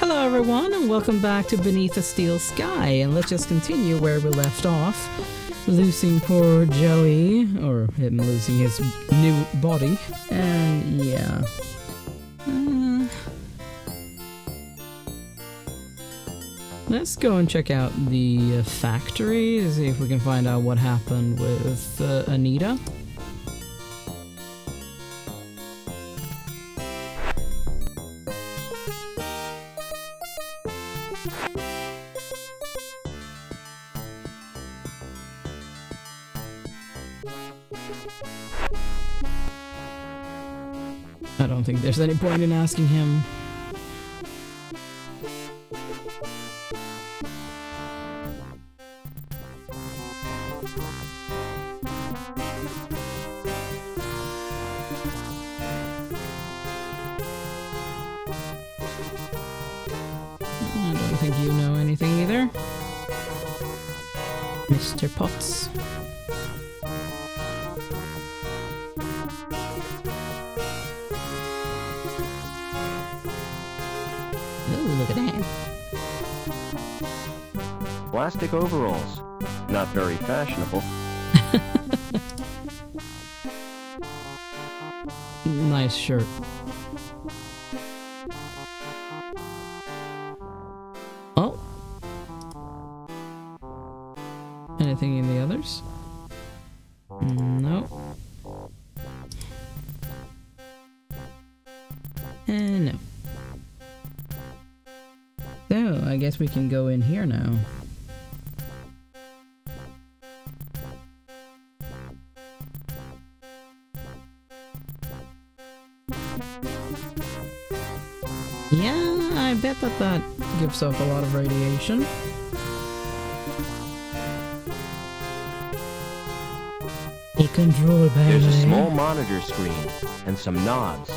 Hello everyone and welcome back to Beneath a Steel Sky, and let's just continue where we left off. Losing poor Joey, or him losing his new body, and yeah. Let's go and check out the factory to see if we can find out what happened with Anita. I don't think there's any point in asking him. I don't think you know anything either, Mr. Potts. Look at that. Plastic overalls. Not very fashionable. Nice shirt. Oh. Anything in the others? No. And no. So, I guess we can go in here now. Yeah, I bet that gives off a lot of radiation. A control panel. There's a small monitor screen and some knobs.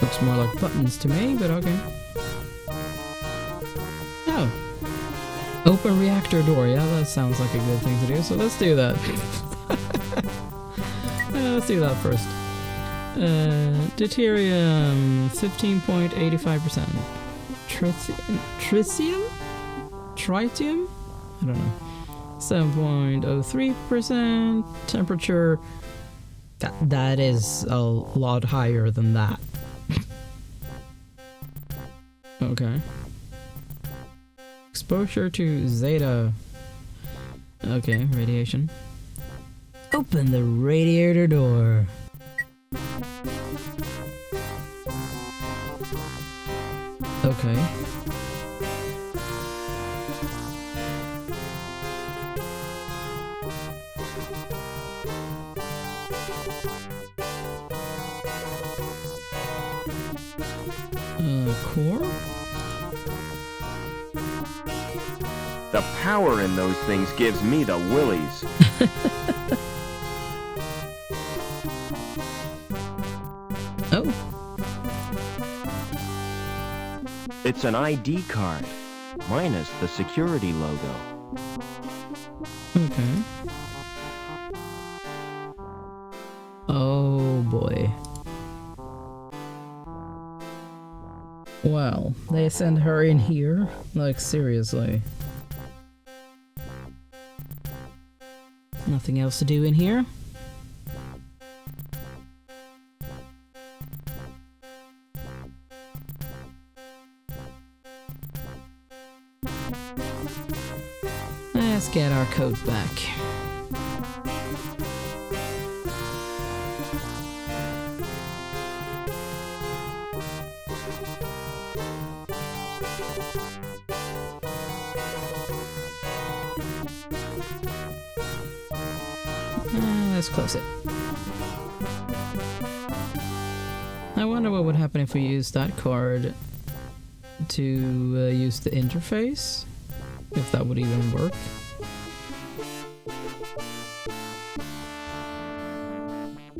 Looks more like buttons to me, but okay. Oh. Open reactor door. Yeah, that sounds like a good thing to do, so let's do that. Let's do that first. Deuterium, 15.85%. Tritium? Tritium? I don't know. 7.03%. Temperature. That is a lot higher than that. Okay. Exposure to Zeta. Okay, radiation. Open the radiator door. Okay. Core? The power in those things gives me the willies. Oh. It's an ID card, minus the security logo. Okay. Oh boy. Wow, they send her in here? Like, seriously. Nothing else to do in here? Let's get our coat back. Let's close it. I wonder what would happen if we used that card to use the interface. If that would even work.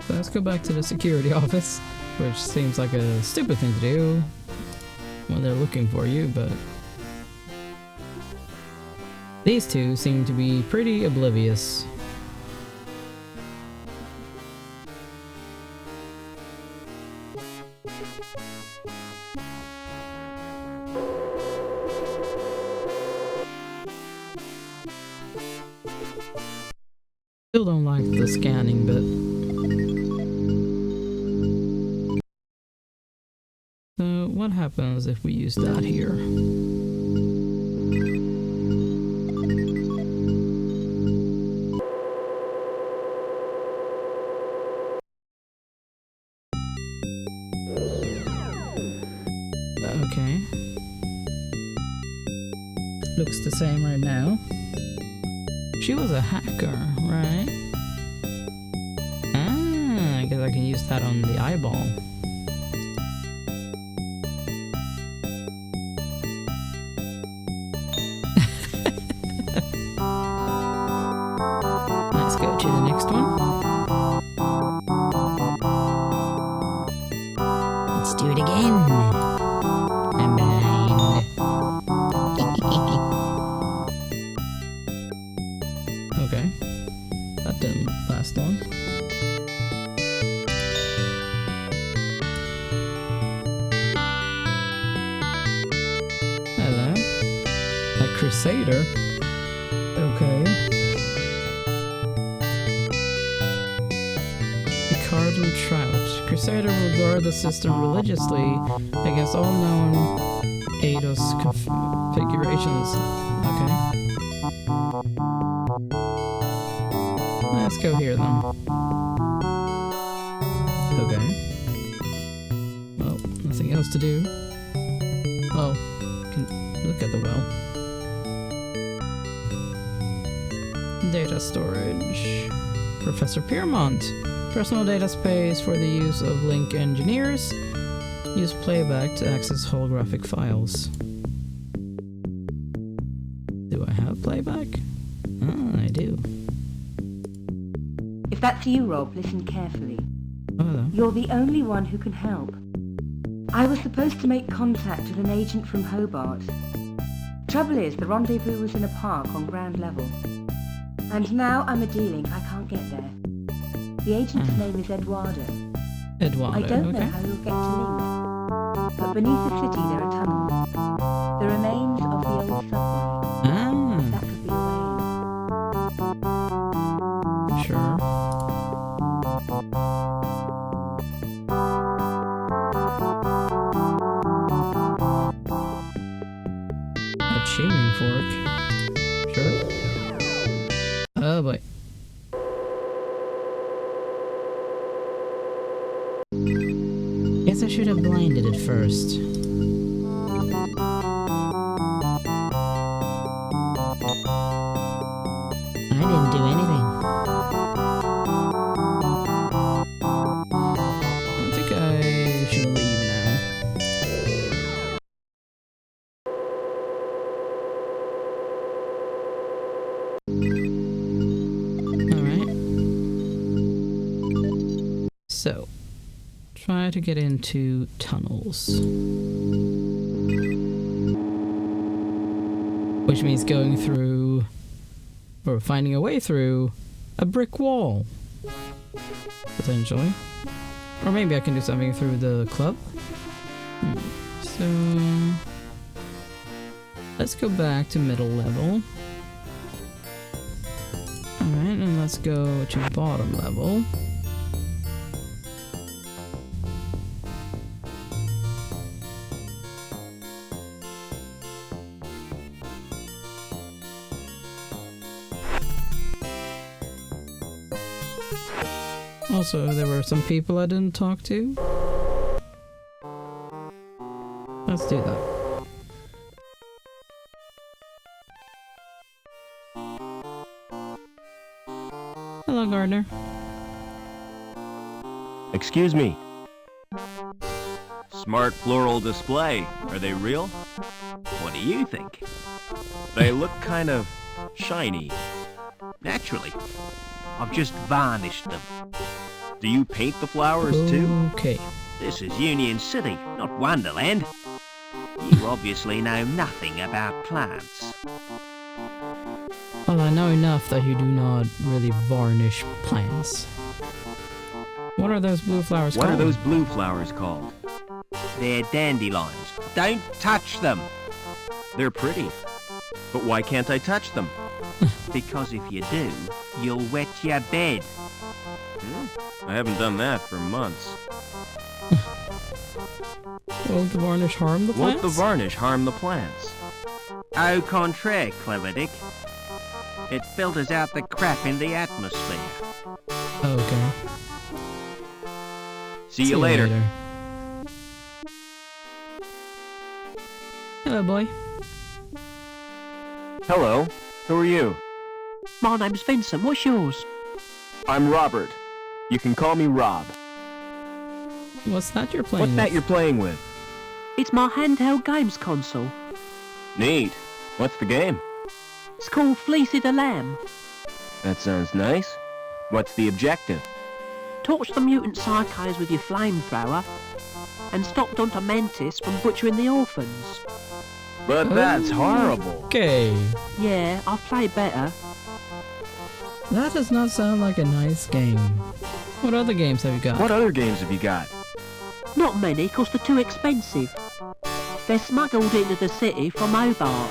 So let's go back to the security office, which seems like a stupid thing to do when they're looking for you, but these two seem to be pretty oblivious. Still don't like the scanning bit. So what happens if we use that here? Okay. Looks the same right now. She was a hacker, right? Ah, I guess I can use that on the eyeball. Let's go to the next one. Let's do it again. I'm blind. Okay. That didn't last long. Hello. A crusader? Okay. Picard and Trout. Crusader will guard the system religiously against all known ADOS configurations. Okay. Let's go here then. Okay. Well, nothing else to do. Oh, can look at the well. Data storage. Professor Piermont. Personal data space for the use of Link engineers. Use playback to access holographic files. Do I have playback? Ah, I do. If that's you, Rob, listen carefully. Oh, hello. You're the only one who can help. I was supposed to make contact with an agent from Hobart. Trouble is, the rendezvous was in a park on ground level. And now I'm a-dealing, I can't get there. The agent's name is Eduardo. Eduardo, I don't okay. know how you'll get to Link. But beneath the city there are tunnels. The remains of the old subway. Ah, That could be a way. sure. A tuning fork. Sure. Oh boy. Guess I should have blinded it first. I didn't do anything. I think I should leave now. Alright. So, try to get into tunnels. Which means going through, or finding a way through, a brick wall. Potentially. Or maybe I can do something through the club. So, let's go back to middle level. Alright, and let's go to bottom level. Also, there were some people I didn't talk to. Let's do that. Hello, Gardner. Excuse me. Smart floral display. Are they real? What do you think? They look kind of shiny. Naturally. I've just varnished them. Do you paint the flowers too? Okay. This is Union City, not Wonderland. You obviously know nothing about plants. Well, I know enough that you do not really varnish plants. What are those blue flowers What called? are those blue flowers called? They're dandelions. Don't touch them. They're pretty. But why can't I touch them? Because if you do, you'll wet your bed. I haven't done that for months. Won't the varnish harm the plants? Won't the varnish harm the plants? Au contraire, clever Dick. It filters out the crap in the atmosphere. Okay. See you later. Hello, boy. Hello. Who are you? My name's Vincent. What's yours? I'm Robert. You can call me Rob. What's that you're playing What's that with? you're playing with? It's my handheld games console. Neat. What's the game? It's called Fleecy the Lamb. That sounds nice. What's the objective? Torch the mutant psychos with your flamethrower and stop Dr. Mantis from butchering the orphans. But that's horrible. Okay. Yeah, I've played better. That does not sound like a nice game. What other games have you got? What other games have you got? Not many, 'cause they're too expensive. They're smuggled into the city from Hobart.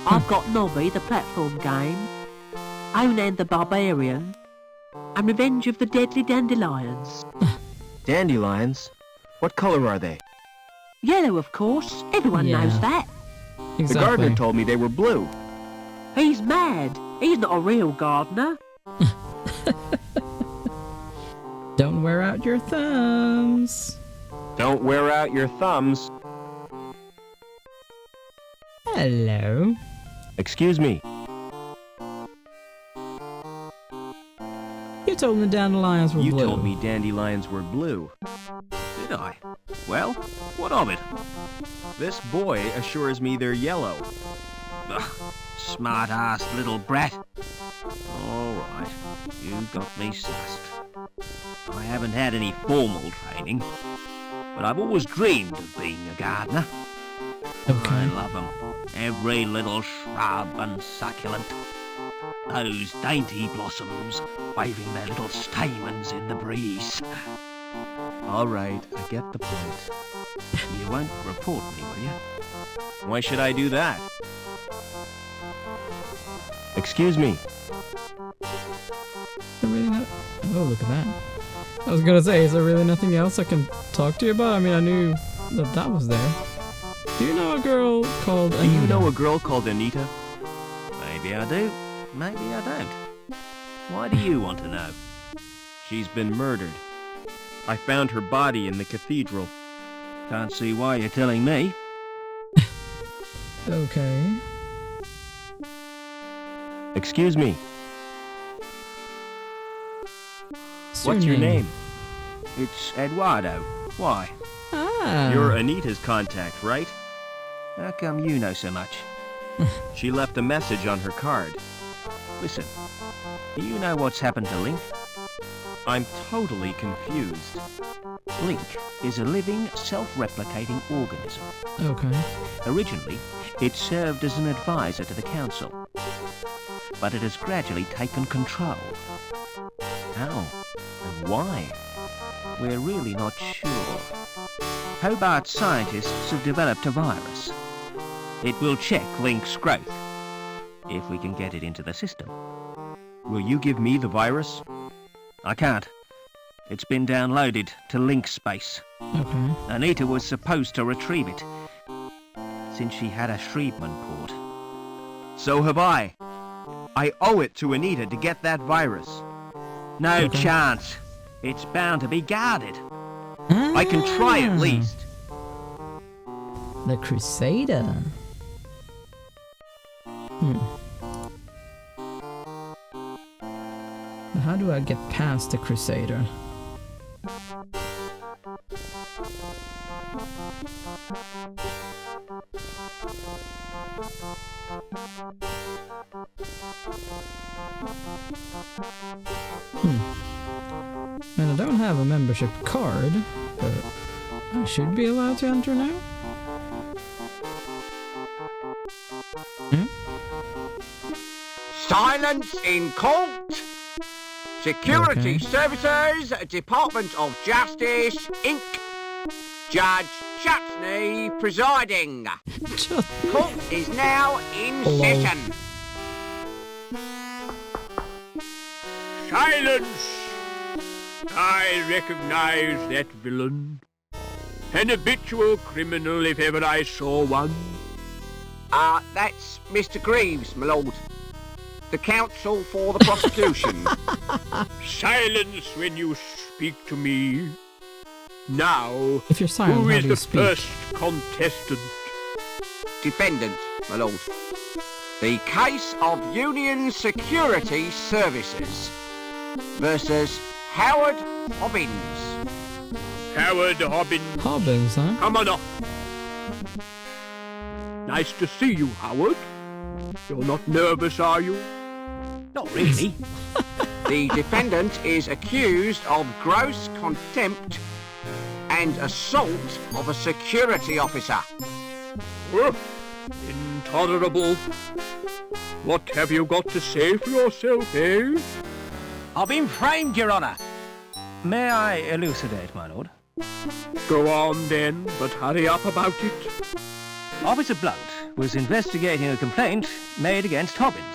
I've got Nobby, the platform game, Onan the Barbarian, and Revenge of the Deadly Dandelions. Dandelions? What color are they? Yellow, of course. Everyone Yeah. knows that. Exactly. The gardener told me they were blue. He's mad. He's not a real gardener. Don't wear out your thumbs. Don't wear out your thumbs. Hello. Excuse me. You told me dandelions were You blue. told me dandelions were blue. Did I? Well, what of it? This boy assures me they're yellow. Ugh, smart-ass little brat. All right, you got me sussed. I haven't had any formal training, but I've always dreamed of being a gardener. I Okay. love 'em. Every little shrub and succulent. Those dainty blossoms waving their little stamens in the breeze. All right, I get the point. You won't report me, will you? Why should I do that? Excuse me. Is there really oh, look at that. I was gonna say, is there really nothing else I can talk to you about? I mean, I knew that that was there. Do you know a girl called Anita? Do you know a girl called Anita? Maybe I do, maybe I don't. Why do you want to know? She's been murdered. I found her body in the cathedral. Can't see why you're telling me. Okay. Excuse me. What's your name? It's Eduardo. Why? Ah. You're Anita's contact, right? How come you know so much? She left a message on her card. Listen, do you know what's happened to Link? I'm totally confused. Link is a living, self-replicating organism. Okay. Originally, it served as an advisor to the Council, but it has gradually taken control. How and why? We're really not sure. Hobart scientists have developed a virus. It will check Link's growth, if we can get it into the system. Will you give me the virus? I can't. It's been downloaded to Link space. Okay. Anita was supposed to retrieve it, since she had a Shriebman port. So have I. I owe it to Anita to get that virus. No Okay. chance. It's bound to be guarded. I can try at Ah, least. The Crusader. How do I get past the Crusader? And I don't have a membership card, but I should be allowed to enter now? Silence in court. Security Okay. Services, Department of Justice, Inc. Judge Chutney presiding. Just Court is now in Hello. session. Silence! I recognize that villain. An habitual criminal if ever I saw one. That's Mr. Greaves, my lord. The counsel for the prosecution. Silence when you speak to me. Now, if you're silent, who how is do you the speak? first contestant? Defendant, my lord. The case of Union Security Services versus Howard Hobbins. Howard Hobbins. Hobbins, huh? Come on up. Nice to see you, Howard. You're not nervous, are you? Not really. The defendant is accused of gross contempt and assault of a security officer. Oh, intolerable. What have you got to say for yourself, eh? I've been framed, Your Honour. May I elucidate, my lord? Go on then, but hurry up about it. Officer Blunt was investigating a complaint made against Hobbins.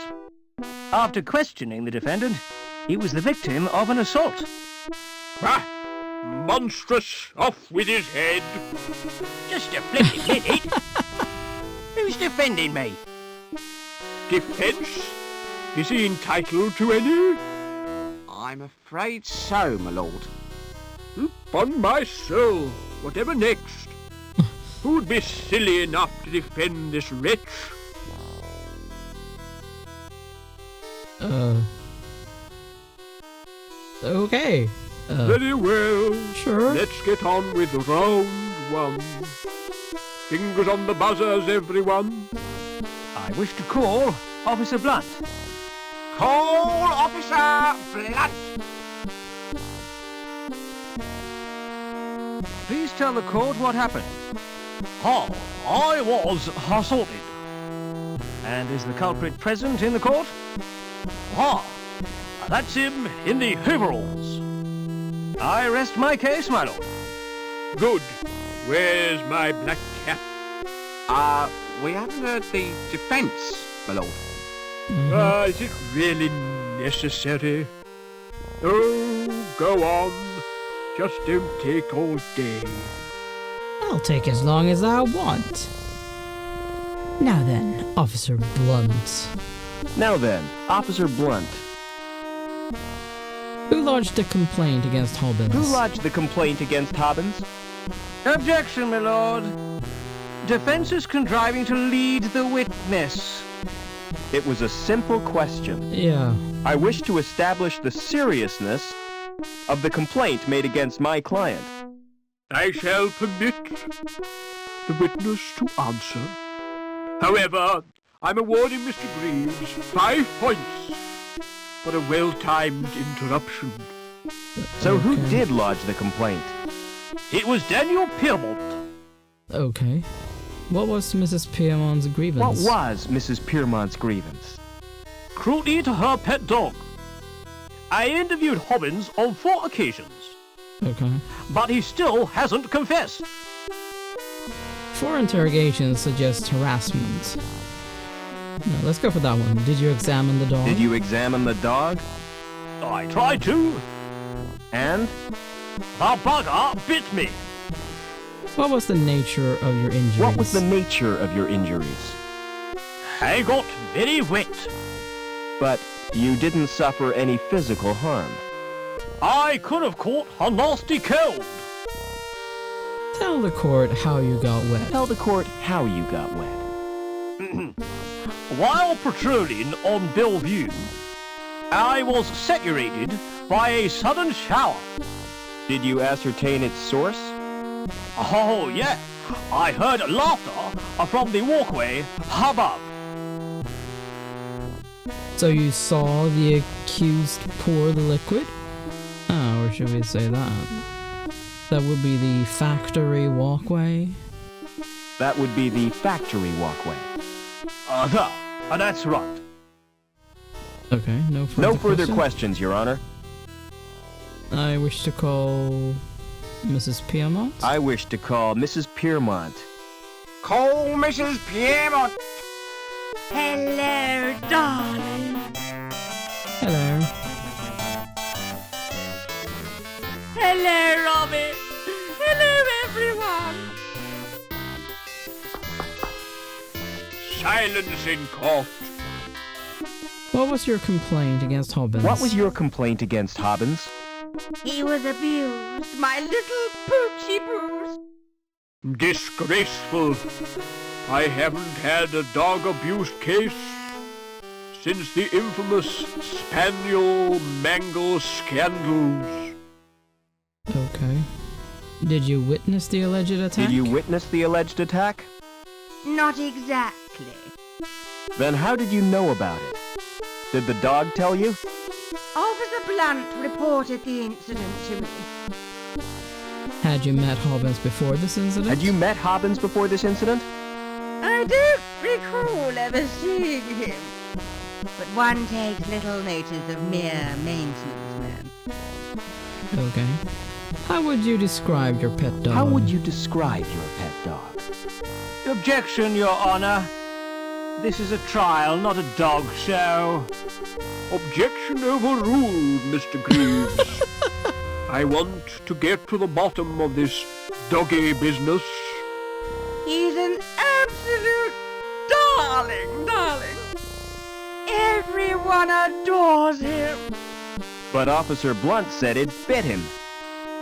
After questioning the defendant, he was the victim of an assault. Ah, monstrous! Off with his head! Just a flipping minute. Who's defending me? Defence? Is he entitled to any? I'm afraid so, my lord. Upon my soul, whatever next? Who'd be silly enough to defend this wretch? Okay. Very well. Sure. Let's get on with round one. Fingers on the buzzers, everyone. I wish to call Officer Blunt. Call Officer Blunt. Please tell the court what happened. I was assaulted. And is the culprit present in the court? That's him in the overalls. I rest my case, my lord. Good. Where's my black cap? We haven't heard the defence, my lord. Is it really necessary? Oh, go on. Just don't take all day. I'll take as long as I want. Now then, Officer Blunt. Now then, Officer Blunt. Who lodged a complaint against Hobbins? Who lodged the complaint against Hobbins? Objection, my lord. Defense is contriving to lead the witness. It was a simple question. Yeah. I wish to establish the seriousness of the complaint made against my client. I shall permit the witness to answer. However, I'm awarding Mr. Greaves 5 points for a well-timed interruption. So who Okay. did lodge the complaint? It was Daniel Piermont. Okay. What was Mrs. Piermont's What grievance? was Mrs. Piermont's grievance? Cruelty to her pet dog. I interviewed Hobbins on 4 occasions, Okay. but he still hasn't confessed. 4 interrogations suggest harassment. No, let's go for that one. Did you examine the dog? Did you examine the dog? I tried to. And? The bugger bit me. What was the nature of your injuries? What was the nature of your injuries? I got very wet. But you didn't suffer any physical harm. I could have caught a nasty cold. Tell the court how you got wet. Tell the court how you got wet. While patrolling on Bellevue, I was saturated by a sudden shower. Did you ascertain its source? Oh, yeah. I heard laughter from the walkway above. So you saw the accused pour the liquid? Oh, or should we say that? That would be the factory walkway? That would be the factory walkway. That's right. Okay, no further No further question? questions, Your Honor. I wish to call Mrs. Piermont? I wish to call Mrs. Piermont. Call Mrs. Piermont. Hello, darling. Hello. Hello, Robin. Hello, everyone. Silence in court. What was your complaint against Hobbins? What was your complaint against Hobbins? He was abused, my little poochie poos. Disgraceful. I haven't had a dog abuse case since the infamous Spaniel Mangle scandals. Okay. Did you witness the alleged attack? Did you witness the alleged attack? Not exactly. Then how did you know about it? Did the dog tell you? Officer Blunt reported the incident to me. Had you met Hobbins before this incident? Had you met Hobbins before this incident? I don't recall ever seeing him. But one takes little notice of mere maintenance men. Okay. How would you describe your pet dog? How would you describe your pet dog? Objection, Your Honor. This is a trial, not a dog show. Objection overruled, Mr. Greaves. I want to get to the bottom of this doggy business. He's an absolute darling. Everyone adores him. But Officer Blunt said it bit him.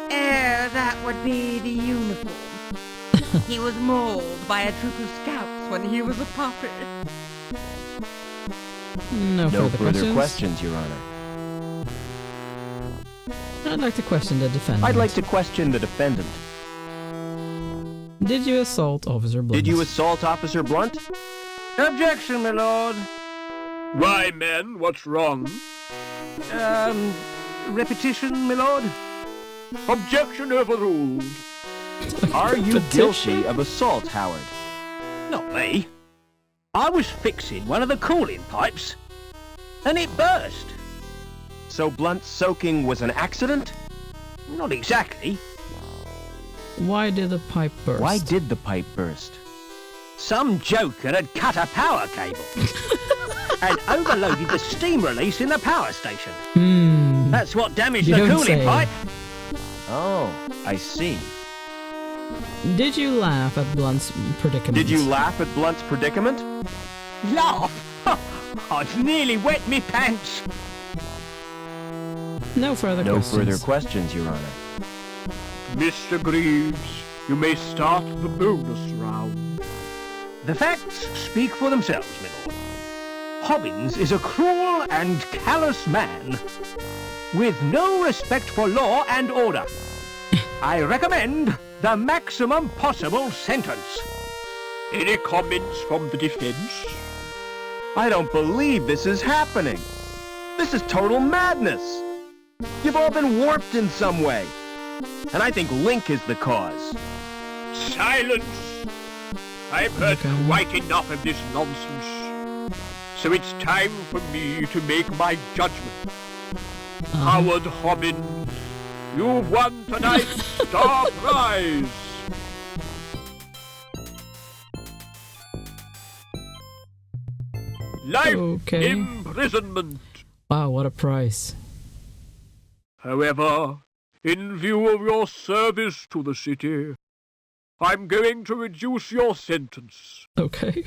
That would be the uniform. He was mauled by a troop of scouts when he was a puppy. No further questions, Your Honor. I'd like to question the defendant. I'd like to question the defendant. Did you assault Officer Blunt? Did you assault Officer Blunt? Objection, my lord. Why, man, what's wrong? Repetition, my lord? Objection overruled. Are you guilty of assault, Howard? Not me. I was fixing one of the cooling pipes, and it burst. So Blunt's soaking was an accident? Not exactly. Why did the pipe burst? Why did the pipe burst? Some joker had cut a power cable and overloaded the steam release in the power station. That's what damaged You the don't cooling say. pipe. Oh, I see. Did you laugh at Blunt's predicament? Did you laugh at Blunt's predicament? Laugh? I'd nearly wet me pants. No further No questions. further questions, Your Honor. Mr. Greaves, you may start the bonus round. The facts speak for themselves, my lord. Hobbins is a cruel and callous man with no respect for law and order. I recommend the maximum possible sentence. Any comments from the defense? I don't believe this is happening. This is total madness. You've all been warped in some way. And I think Link is the cause. Silence! I've heard Okay. quite enough of this nonsense. So it's time for me to make my judgment. Howard Hobbins, you've won tonight's star prize. Life Okay. imprisonment. Wow, what a price. However, in view of your service to the city, I'm going to reduce your sentence. Okay.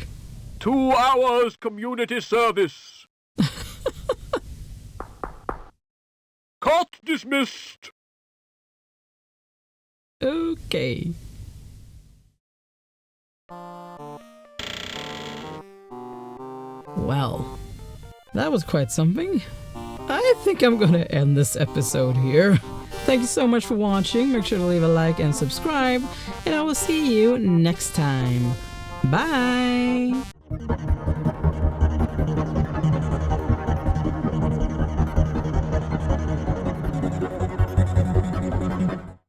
2 hours community service. Court dismissed. Okay. Well, that was quite something. I think I'm gonna end this episode here. Thank you so much for watching. Make sure to leave a like and subscribe, and I will see you next time. Bye!